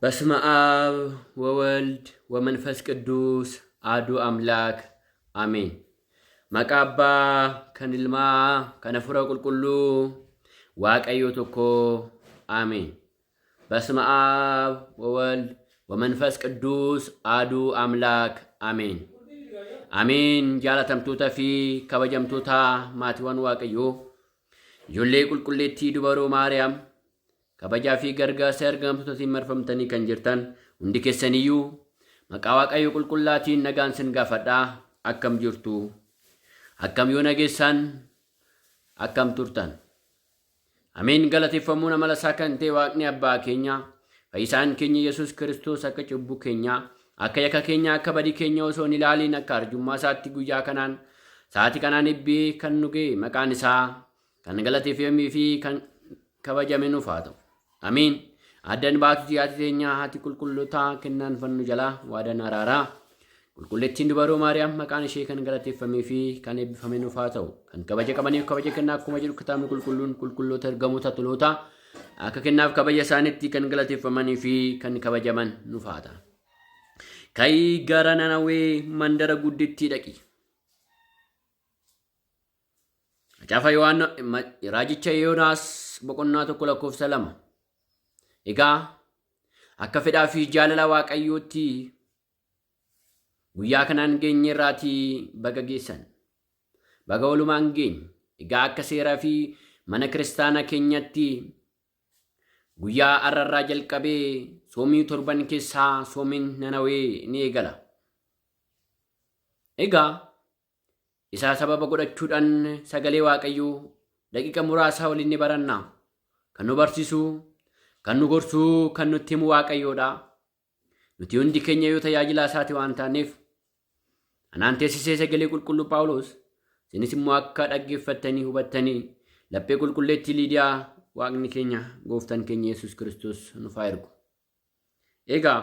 በስመ አብ ወወልድ ወመንፈስ ቅዱስ አሐዱ አምላክ አሜን። መቃ አባ ከንልማ ከነፉረ ቁልቁሉ waaqayyo tokko አሜን። በስመ አብ ወወልድ ወመንፈስ ቅዱስ አሐዱ አምላክ አሜን። አሜን። ጃላተምቶታ ፊ ከበጀምቶታ ማቲዋን waaqayyo ijoollee qulqulleettii dubaroo maariyaam kabajaa fi gargaarsa argamtootatiin marfamtanii kan jirtan hundi keessaniyyuu maqaa waaqayyo qulqullaatiin nagaan sin gaafadhaa. Akkam jirtu? Akkam yoo nageessan? Akkam turtan? Ameen. Galateeffamuun amala isaa kan ta'e Waaqni abbaa keenya fayyisaan keenya Yesuus Kiristoos akka cubbuu keenya akka yakka keenya akka badii keenya osoo hin ilaaliin akka arjummaa isaatti guyyaa kanaan sa'aatii kanaan eebbee kan nu ga'e maqaan isaa kan galateeffamee fi kan kabajame nuuf haa ta'u. Amin. Addan baatu siyaati teenya haati qulqullootaa kennaan fannu jalaa waadan araaraa qulqulleettiin dubaroo maariyaam maqaan ishee kan galateeffamee fi kan eebbifame nuuf haa ta'u. Kan kabaja qabaniif kabaja kennaa akkuma jedhu kitaabni qulqulluun qulqulloota ergamoota toloota akka kennaaf kabaja isaaniitti kan galateeffamanii fi kan kabajaman nuuf haa ta'u. Ka'ii gara Nanawwee mandara guddittii dhaqi. Macaafa raajicha Yoonaas boqonnaa 1:2. Egaa akka fedhaa fi jaalala waaqayyootti guyyaa kanaan geenye irraatii baga geessan. Baga walumaan geenye. Egaa akka seeraa fi mana kiristaana keenyatti guyyaa arrarraa jalqabee soomii torban keessaa soomiin Nanawwee ni eegala. Egaa isaa sababa godhachuudhaan sagalee waaqayyoo daqiiqa muraasa waliin ni baranna. Kan nu barsiisu, kan nu gorsu, kan nutti himu waaqayyoodha. Nuti hundi keenya yoo tajaajila isaati waan taaneef anaan teessisee sagalee qulqulluu Phaawulos isinis immoo akka dhaggeeffattanii hubattanii laphee qulqulleettii Liidiyaa Waaqni keenya gooftaan keenya Yesuus Kiristoos nuuf haa ergu. Egaa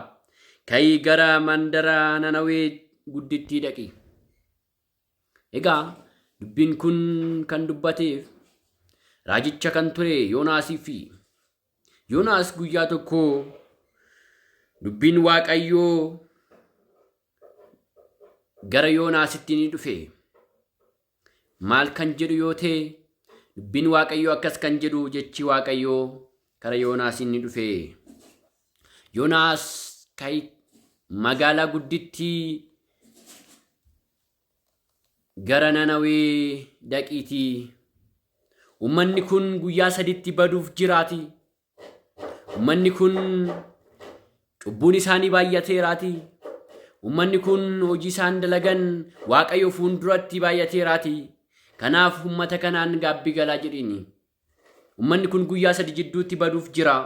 ka'ii gara mandara Nanawwee guddittii dhaqi. Egaa dubbiin kun kan dubbateef raajicha kan ture Yoonaasii fi Yoonaas guyyaa tokko dubbiin waaqayyoo gara Yoonaasitti ni dhufe. Maal kan jedhu yoo ta'e dubbiin waaqayyoo akkas kan jedhu jechi waaqayyoo gara Yoonaasiin ni dhufe. Yoonaas ka'ii magaalaa guddittii gara Nanawwee dhaqiitii ummanni kun guyyaa 3 baduuf jiraati. Ummanni kun cubbuun isaanii baay'ateeraati. Ummanni kun hojii isaan dalagan waaqayyo fuulduratti baay'ateeraati. Kanaaf ummata kanaan gaabbii galaa jedhini. Ummanni kun guyyaa 3 jidduutti baduuf jira.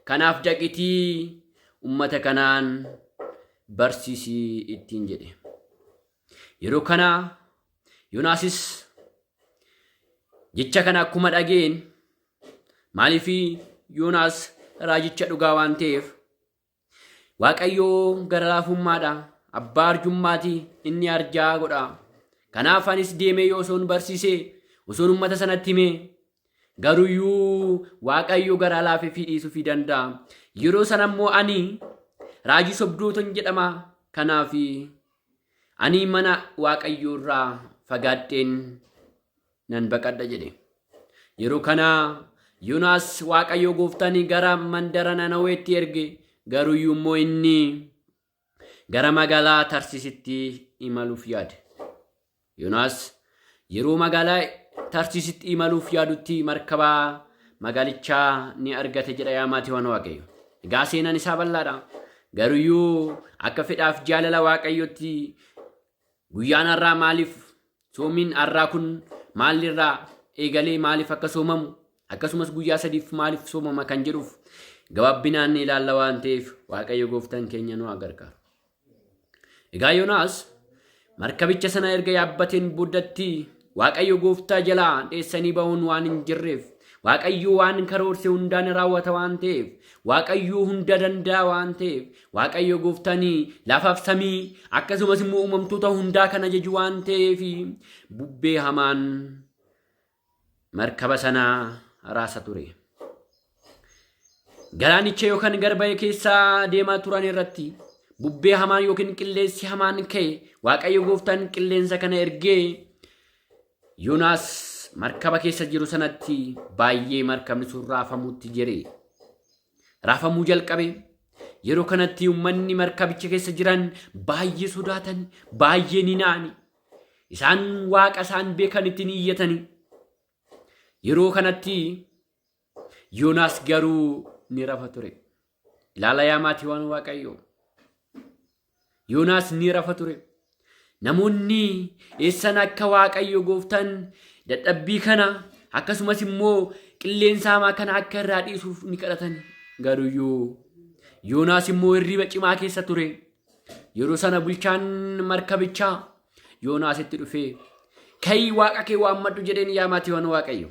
Kanaaf dhaqiitii ummata kanaan barsiisii ittiin jedhe. Yeroo kana Yoonaasis jecha kana akkuma dhageen maaliif Yoonaas raajicha dhugaa waan ta'eef waaqayyoo gara laafummaadha. Abbaa arjummaati inni arjaa godha. Kanaaf anis deemee yoo osoon barsiisee osoon ummata sanatti himee garuyyuu waaqayyoo gara laafee fi dhiisuu fi danda'a. Yeroo sana immoo ani raajii sobdootan jedhama. Kanaaf ani mana waaqayyoo irraa fagaadheen nan baqadha jedhe. Yeroo kana Yoonaas waaqayyoo gooftaan gara mandara Nanawweetti erge. Garuyyuu immoo inni gara magaalaa Tarsiisitti imaluuf yaade. Yoonaas yeroo magaalaa Tarsiisitti imaluuf yaadutti markaba magaalichaa ni argate jedha yaa maatiiwwan waaqayyo. Egaa seenaan isaa bal'aadha. Garuyyuu akka fedhaaf jaalala waaqayyootti guyyaan har'aa maaliif soomiin har'aa kun maalirraa eegalee maaliif akka soomamu akkasumas guyyaa 3f maaliif soomama kan jedhuuf gabaabbinaan ilaalla waan ta'eef waaqayyo gooftaan keenya nu gargaaru. Egaa Yoonaas markabicha sana erga yaabbateen booddatti waaqayyo gooftaa jalaa dheessanii ba'uun waan hin jirreef waaqayyo waan karoorse hundaan raawwata waan ta'eef waaqayyo hunda danda'a waan ta'eef waaqayyo gooftaan lafaaf samii akkasumas immoo uumamtoota hundaa kan ajaju waan ta'eef bubbee hamaan markaba sana raasa ture. galaanicha yookaan garba keessaa deemaa turan irratti bubbee hamaan yookiin qilleensi hamaan ka'e Waaqayyo Gooftaan qilleensa kana ergee Yoonaas markaba keessa jiru sanatti baay'ee markabni sun raafamuutti jire. Raafamuu jalqabe. Yeroo kanatti uummanni markabicha keessa jiran baay'ee sodaatan, baay'ee ni na'ani. Isaan Waaqa isaan beekan ittiin iyyatani. Yeroo kanatti Yoonaas garuu ni rafa ture. Ilaala yaa maatiiwwan Waaqayyoo. Yoonaas ni rafa ture. Namoonni eessan akka Waaqayyo Gooftaan dadhabbii kana akkasumas immoo qilleensa hamaa kana akka irraa dhiisuuf ni kadhatan. Garuyyuu Yoonaas immoo hirriba cimaa keessa ture. Yeroo sana bulchaan markabichaa Yoonaasitti dhufee ka'ii Waaqa kee waammadhu jedheen yaa maatiiwwan Waaqayyo.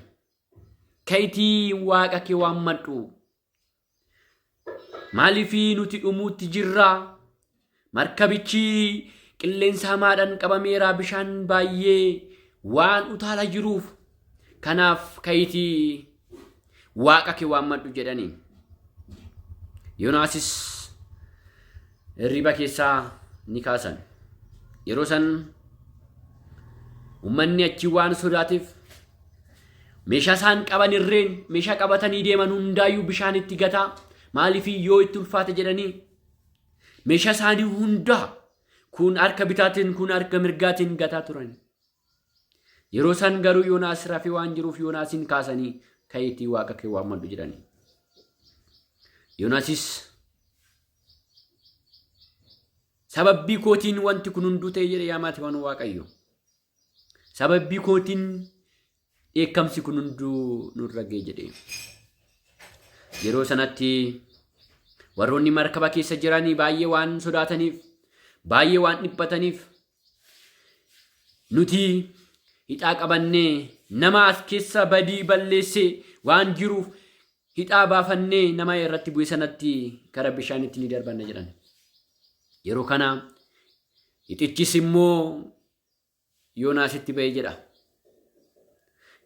Ka'iitii Waaqa kee waammadhu. Maaliif nuti dhumuutti jirraa? Markabichi qilleensa hamaadhaan qabameera, bishaan baay'ee waan utaala jiruuf. Kanaaf ka'iitii Waaqa kee waammadhu jedhanii. Yoonaasis hirriba keessaa ni kaasan. Yeroo san uummanni achi waan sodaateef meeshaa isaan qaban irreen meeshaa qabatanii deeman hundaayyuu bishaanitti gataa. Maaliif yoo itti ulfaate jedhanii meeshaa isaanii hundaa kun harka bitaatiin kun harka mirgaatiin gataa turan. Yeroo san garuu Yoonaas rafee waan jiruuf Yoonaasin kaasanii ka'iitii Waaqa kee waammadhu jedhanii. Yoonaasis sababbii kootiin wanti kun hunduu ta'e jedhe yaa maatiiwwan Waaqayyo. Sababbii kootiin dheekkamsi kun hunduu nurra ga'e jedhe. Yeroo sanatti warroonni markaba keessa jiranii baay'ee waan sodaataniif, baay'ee waan dhiphataniif nuti hidhaa qabannee nama as keessa badii balleessee waan jiruuf hidhaa baafannee nama irratti bu'e sanatti kara bishaanitti ni darbanna jedhan. Yeroo kana hixichis immoo Yoonaasitti ba'e jedha.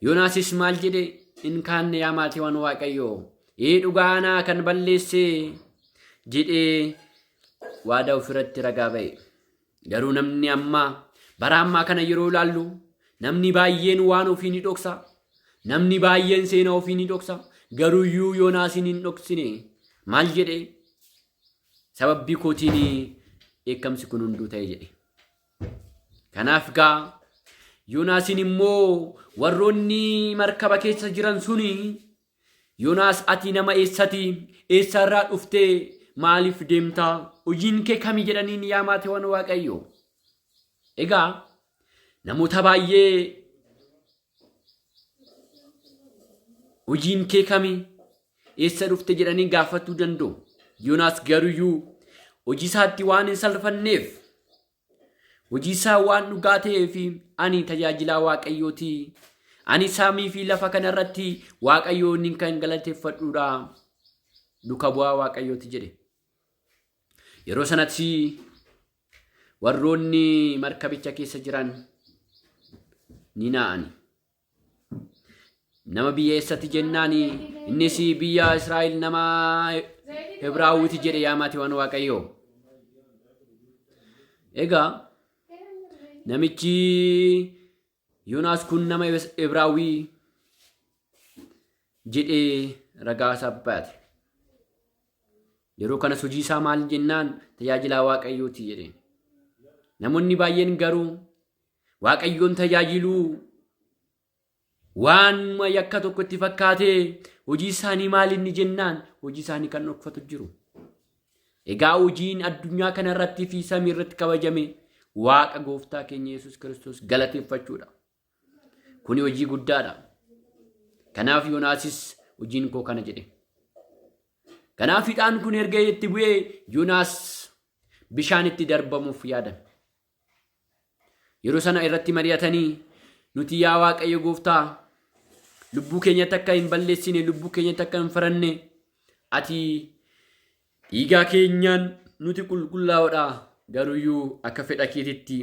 Yoonaasis maal jedhe? In kaanne yaa maatiiwwan Waaqayyoo. Dhugaanaa kan balleessee jedhee waadaa ofirratti ragaa ba'e. Garuu namni bara ammaa kana yeroo ilaallu namni baay'een waan ofii ni dhoksa. Namni baay'een seenaa ofii ni dhoksa. Garuuyyuu Yoonaasin hin dhoksine. Maal jedhe? Sababbii kootiin dheekkamsi kun hunduu ta'e jedhe. Kanaaf gaa Yoonaasin immoo warroonni markaba keessa jiran suni Yoonaas ati nama eessati? Eessarraa dhuftee maaliif deemtaa? Hojiin kee kami jedhaniin yaa maatiiwwan Waaqayyoo. Egaa namoota baay'ee hojiin kee kami? Eessa dhufte jedhanii gaafachuu danda'u. Yoonaas garuyyuu hojii isaatti waan hin salfanneef, hojii isaa waan dhugaa ta'eef ani tajaajilaa Waaqayyooti. Ani samii fi lafa kanarratti Waaqayyoon kan galateeffadhuudha. Duuka bu'aa Waaqayyooti jedhe. Yeroo sanatti warroonni markabicha keessa jiran ni na'ani. Nama biyya eessatti jennaani? Innis biyya Israa'el nama Ibraawiti jedhe yaa maatiiwwan Waaqayyoo. Egaa namichi Yoonaas kun nama Ibraawii jedhee ragaa isaa baate. Yeroo kanas hojii isaa maal jennaan? Tajaajilaa Waaqayyooti jedhe. Namoonni baay'een garuu Waaqayyoon tajaajiluu waan yakka tokko itti fakkaatee hojii isaanii maal inni jennaan? Hojii isaanii kan dhokfatu jiru. Egaa hojiin addunyaa kanarratti fi samii irratti kabajame Waaqa Gooftaa keenya Yesuus Kiristoos galateeffachuudha. Kuni hojii guddaadha. Kanaaf Yoonaasis hojiin koo kana jedhe. Kanaaf hidhaan kun erga itti bu'ee Yoonaas bishaanitti darbamuuf yaadan. Yeroo sana irratti mari'atanii nuti yaa Waaqayyo Gooftaa lubbuu keenyatti akka hin balleessine, lubbuu keenyatti akka hin faranne ati dhiigaa keenyaan nuti qulqullaa'oodha. Garuyyuu akka fedha keetitti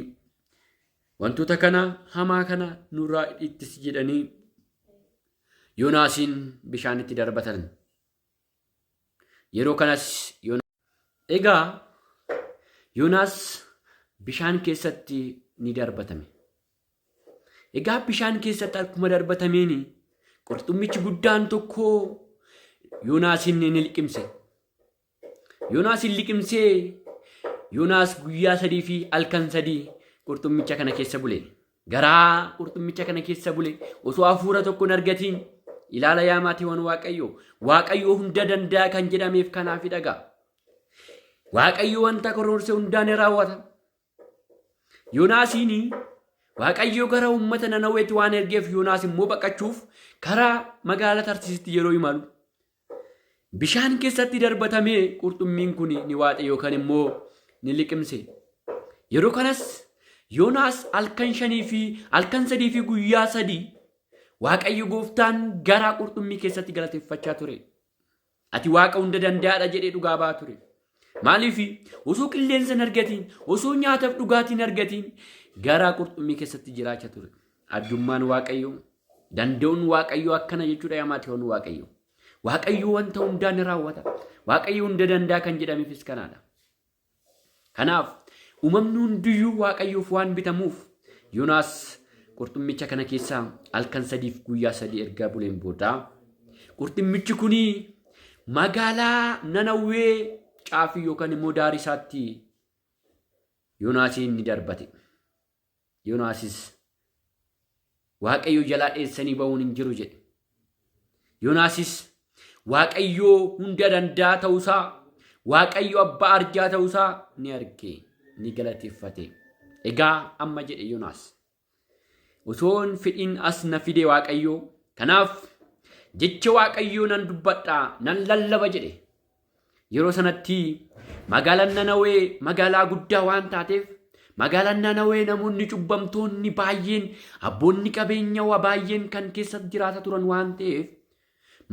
wantoota kana hamaa kana nurraa ittis jedhanii Yoonaasin bishaanitti darbatan. Yeroo kanas egaa Yoonaas bishaan keessatti ni darbatame. Egaa bishaan keessatti akkuma darbatameen qurxummichi guddaan tokko Yoonaasin ni liqimse. Yoonaasin liqimsee Yoonaas guyyaa 3 fi halkan 3 qurxummicha kana keessa bule. Garaa qurxummicha kana keessa bule osoo hafuura tokko hin argatiin. Ilaala yaa maatiiwwan Waaqayyo hunda danda'a kan jedhameef kanaaf dhagaa. Waaqayyo wanta karoorse hundaan ni raawwata. Yoonaasiin Waaqayyo gara uummata Nanaweetti waan ergeef Yoonaas immoo baqachuuf karaa magaalaa Tarsiisitti yeroo imalu bishaan keessatti darbatamee qurxummiin kun ni waaxe yookaan immoo ni liqimse. Yeroo kanas Yoonaas halkan 5 fi halkan 3 fi guyyaa 3 Waaqayyo gooftaan garaa qurxummii keessatti galateeffachaa ture. Ati Waaqa hunda danda'aadha jedhee dhugaa ba'aa ture. Maaliif osoo qilleensa hin argatiin, osoo nyaataaf dhugaatiin argatiin garaa qurxummii keessatti jiraachaa ture. Addummaan Waaqayyo, danda'uun Waaqayyo akkana jechuudha yaa maatiiwwan Waaqayyo. Waaqayyo wanta hundaan ni raawwata. Waaqayyo hunda danda'a kan jedhameefis kanaadha. Kanaaf uumamni hundiyyuu Waaqayyoof waan bitamuuf Yoonaas qurxummicha kana keessaa halkan 3 fi guyyaa 3 erga buleen booda qurxummichi kuni magaalaa Nanawwee caafii yookaan immoo daarii isaatti Yoonaasin ni darbate. Yoonaasis Waaqayyo jalaa dheessanii ba'uun hin jiru jedhe. Yoonaasis Waaqayyo hunda danda'a ta'uusaa, Waaqayyo abbaa arjaa ta'uusaa ni arge, ni galateeffate. Egaa amma jedhe Yoonaas. Osoon fedhiin as na fide Waaqayyo. Kanaaf jecha Waaqayyo nan dubbadhaa, nan lallaba jedhe. Yeroo sanatti magaalaan Nanawwee magaalaa guddaa waan taateef magaalaan Nanawwee namoonni cubbamtoonni baay'een abboonni qabeenyaa baay'een kan keessa jiraata turan waan ta'eef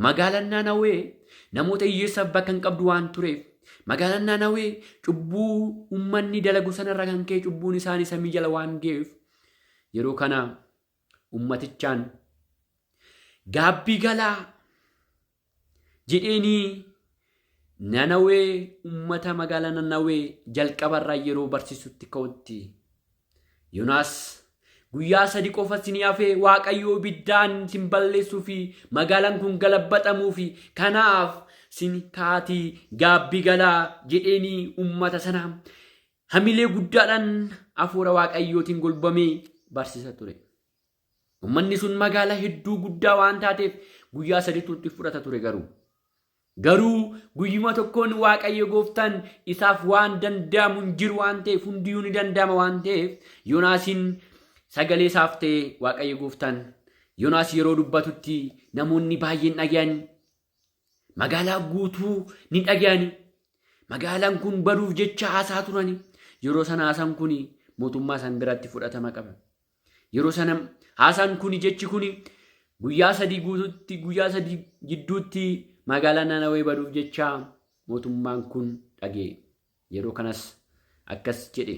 magaalaan Nanawwee namoota hiyyeessaaf bakka hin qabdu waan tureef magaalaan Nanawwee cubbuu uummanni dalagu sanarra kan ka'e cubbuun isaanii samii jala waan ga'eef yeroo kana ummatichaan gaabbii galaa jedheenii Nanawwee ummata magaalaa Nanawwee jalqabarraa yeroo barsiisutti ka'utti Yoonaas guyyaa 3 qofa isin hafee Waaqayyo ibiddaan isin balleessuu fi magaalaan kun galabbatamuu fi kanaaf isin kaatii gaabbii galaa jedheenii ummata sana hamilee guddaadhaan hafuura Waaqayyootiin golbamee barsiisa ture. Ummanni sun magaalaa hedduu guddaa waan taateef guyyaa 3 tutti fudhata ture Garuu guyyuma tokkoon Waaqayyo gooftaan isaaf waan danda'amu hin jiru waan ta'eef hundiyyuu ni danda'ama waan ta'eef Yoonaasin sagalee isaaf ta'e Waaqayyo gooftaan Yoonaas yeroo dubbatutti namoonni baay'een dhaga'an magaalaa guutuu ni dhaga'an magaalaan kun baduuf jecha haasaa turan yeroo sana haasaan kun mootummaa san biratti fudhatama qaba. Yeroo sana haasaan kun jechi kun guyyaa 3 guutuutti guyyaa 3 gidduutti magaalaa Nanawwee baduuf jecha mootummaan kun dhaga'e. Yeroo kanas akkas jedhe.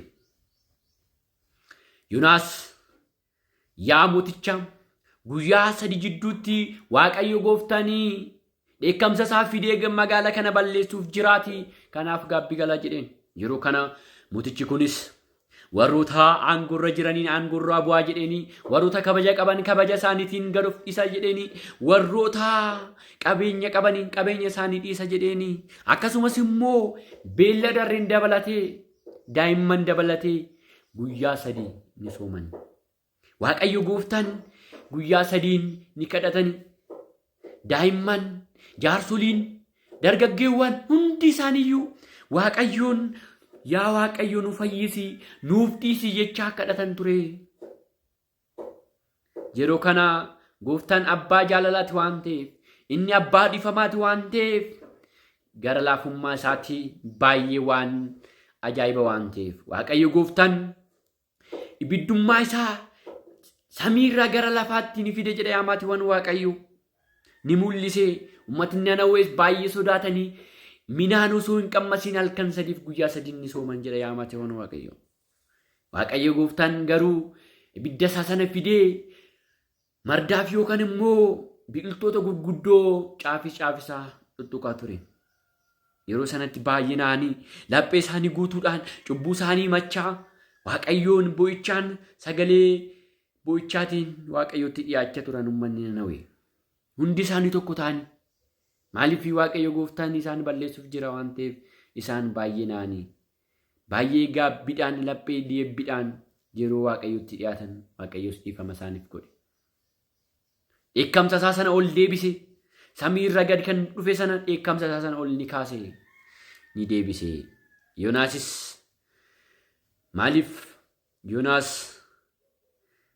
Yoonaas yaa mooticha guyyaa 3 gidduutti Waaqayyo gooftaanii dheekkamsa isaa fidee magaalaa kana balleessuuf jiraati. Kanaaf gaabbii galaa jedheen. Yeroo kana mootichi kunis warroota aangorra jiraniin aangorraa bu'aa jedheenii warroota kabaja qaban kabaja isaaniitiin gad of dhiisa jedheenii warroota qabeenya qabaniin qabeenya isaanii dhiisa jedheenii akkasumas immoo beelladarreen dabalatee daa'imman dabalatee guyyaa 3 ni sooman. Waaqayyo gooftaan guyyaa 3 ni kadhatani. Daa'imman, jaarsoliin, dargaggeewwan hundi isaaniiyyuu Waaqayyoon yaa Waaqayyo nu fayyisi nuuf dhiisi jechaa kadhatan ture. Yeroo kana gooftaan abbaa jaalalaati waan ta'eef inni abbaa dhifamaati waan ta'eef gara laafummaa isaatti baay'ee waan ajaa'iba waan ta'eef Waaqayyo gooftaan ibiddummaa isaa samiirraa gara lafaatti ni fide jedha yaa maatiiwwan Waaqayyo ni mul'ise. Uummatni Nanawwees baay'ee sodaatanii minaan osoo hin qammasiin halkan 3 fi guyyaa 3 ni sooman jedha yaa maatiiwwan Waaqayyo. Waaqayyo gooftaan garuu ibidda isaa sana fidee mardaaf yookaan immoo biqiltoota gurguddoo caafisaa tuttuqaa ture. yeroo sanatti baay'inaanii laphee isaanii guutuudhaan cubbuu isaanii machaa Waaqayyoon boo'ichaan sagalee boo'ichaatiin Waaqayyotti dhiyaachaa turan uummanni Nanawwee. Hundi isaanii tokko ta'anii maaliif Waaqayyo gooftaan isaan balleessuuf jira waan ta'eef isaan baay'inaanii baay'ee gaabbiidhaan laphee deebbiidhaan yeroo Waaqayyotti dhiyaatan Waaqayyos dhiifama isaaniif godhe. Dheekkamsa isaa sana ol deebise. Samii irra gad kan dhufe sana dheekkamsa isaa sana ol ni kaase ni deebise. Yoonaasis maaliif Yoonaas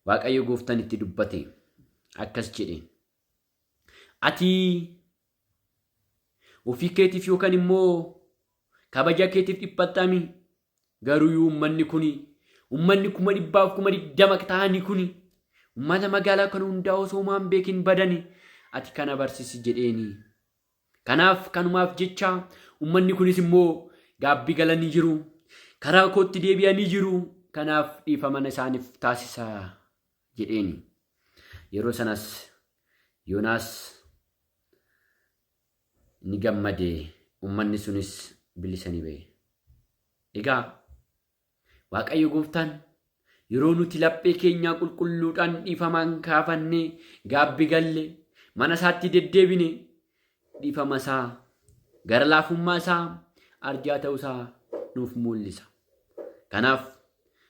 Waaqayyo gooftaan itti dubbate akkas jedhe. Ati ofii keetiif yookaan immoo kabaja keetiif dhiphattami. Garuu uummanni 120,000 ta'anii kuni uummata magaalaa kana hundaa osoo maan beekin badani. Ati kana barsiisi jedheeni. Kanaaf kanumaaf jecha uummanni kunis immoo gaabbii galanii jiru. Karaa kootti deebi'anii jiru. Kanaaf dhiifama isaaniif taasisa jedheeni. Yeroo sanas Yoonaas ni gammade. Uummanni sunis bilisanii ba'e. Egaa Waaqayyo gooftaan yeroo nuti laphee keenyaa qulqulluudhaan dhiifamaan kaafannee gaabbii galle mana isaatti deddeebine dhiifama isaa gara laafummaa isaa arjaa ta'uu isaa nuuf mul'isa. Kanaaf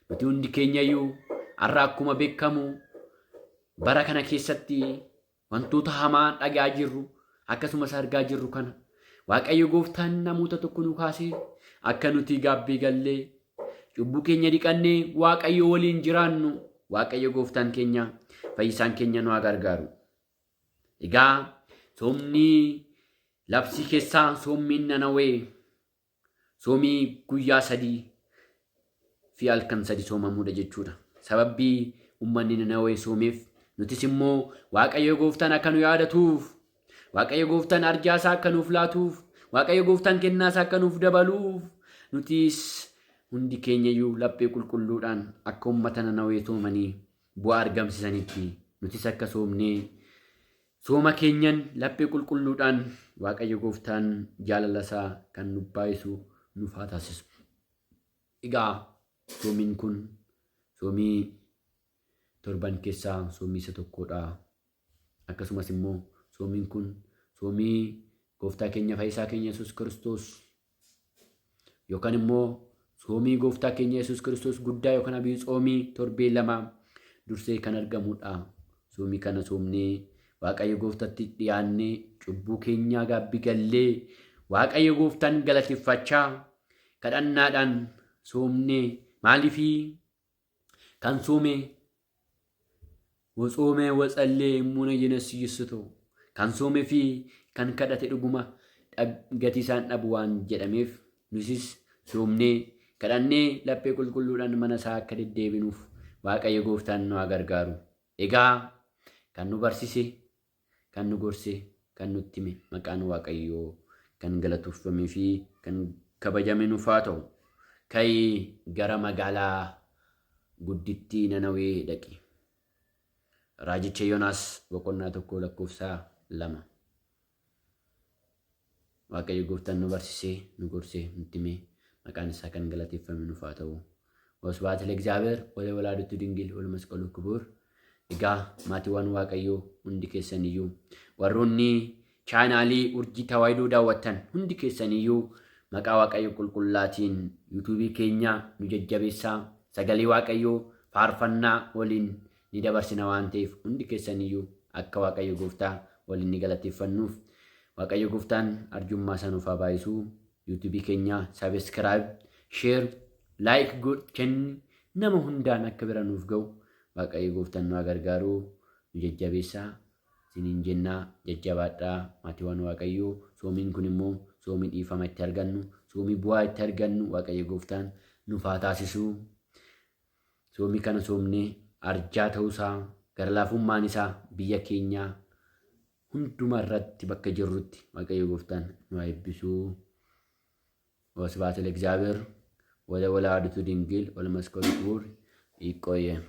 nuti hundi keenyayyuu har'a akkuma beekamu bara kana keessatti wantoota hamaa dhagaa jirru akkasumas argaa jirru kana Waaqayyo gooftaan namoota tokko nu kaasee akka nuti gaabbii gallee cubbuu keenya dhiqannee Waaqayyo waliin jiraannu Waaqayyo gooftaan keenya fayyisaan keenya nu gargaaru. Egaa soomni labsii keessaa soomni Nanawwee soomii guyyaa 3 fi halkan 3 soomamuudha jechuudha. Sababbii uummanni Nanawwee soomeef nutis immoo Waaqayyo gooftaan akka nu yaadatuuf Waaqayyo gooftaan arjaasaa akka nuuf laatuuf Waaqayyo gooftaan kennaasaa akka nuuf dabaluuf nutis hundi keenyayyuu laphee qulqulluudhaan akka uummata Nanawwee soomanii bu'aa argamsiisanitti nutis akka soomnee sooma keenyan laphee qulqulluudhaan Waaqayyo gooftaan jaalala isaa kan nu baay'isu nuuf haa taasisu. Egaa soomiin kun soomii torban keessaa soomii isa tokkodha. Akkasumas immoo soomiin kun soomii gooftaa keenya fayyisaa keenya Yesuus Kiristoos yookaan immoo soomii gooftaa keenya Yesuus Kiristoos guddaa yookaan abii soomii torbee 2 dursee kan argamudha. Soomii kana soomnee Waaqayyo gooftatti dhiyaannee cubbuu keenyaa gaabbii gallee Waaqayyo gooftaan galateeffachaa kadhannaadhaan soomnee maaliif kan soome wosoomee watsallee muuna yenes yisito kan soomee fi kan kadhate dhuguma gatii isaan dhabu waan jedhameef nusis soomnee kadhannee laphee qulqulluudhaan mana isaa akka deddeebinuuf Waaqayyo gooftaan nu gargaaru. Egaa kan nu barsiise, kan nu gorse, kan nutti hime maqaan Waaqayyoo kan galatuufamee fi kan kabajame nuuf haa ta'u. Ka'ii gara magaalaa guddittii Nanawwee dhaqi. Raajicha Yoonaas boqonnaa 1 lakkoofsa 2. Waaqayyo gooftaan nu barsiise, nu gorse, nutti hime maqaan isaa kan galateeffame nuuf haa ta'u. ወስብሐት ለእግዚአብሔር ወለወላዲቱ ድንግል ወለመስቀሉ ክቡር። Egaa maatiiwwan Waaqayyoo hundi keessaniyyuu warroonni chaanaalii urjii tawaayidoo daawwattan hundi keessaniyyuu maqaa Waaqayyo qulqullaatiin yuutuubii keenya nu jajjabeessaa sagalee Waaqayyoo faarfannaa waliin ni dabarsina waan ta'eef hundi keessaniyyuu akka Waaqayyo gooftaa waliin ni galateeffannuuf Waaqayyo gooftaan arjummaa isaa nuuf haa baay'isuu. yuutuubii keenya sabiskiraayib, sheer, laayik godhaa nama hundaan akka bira nuuf ga'u Waaqayyo gooftaan nu gargaaru nu jajjabeessaa siniin jennaa jajjabaadhaa maatiiwwan Waaqayyoo. Soomiin kun immoo soomii dhiifama itti argannu, soomii bu'aa itti argannu Waaqayyo gooftaan nuuf haa taasisu. Soomii kana soomnee arjaa ta'uusaa gara laafummaan isaa biyya keenyaa hunduma irratti bakka jirrutti Waaqayyo gooftaan nu haa eebbisu. ወስብሐት ለእግዚአብሔር ወለወላዲቱ ድንግል ወለመስቀሉ ክቡር። ይቆየን።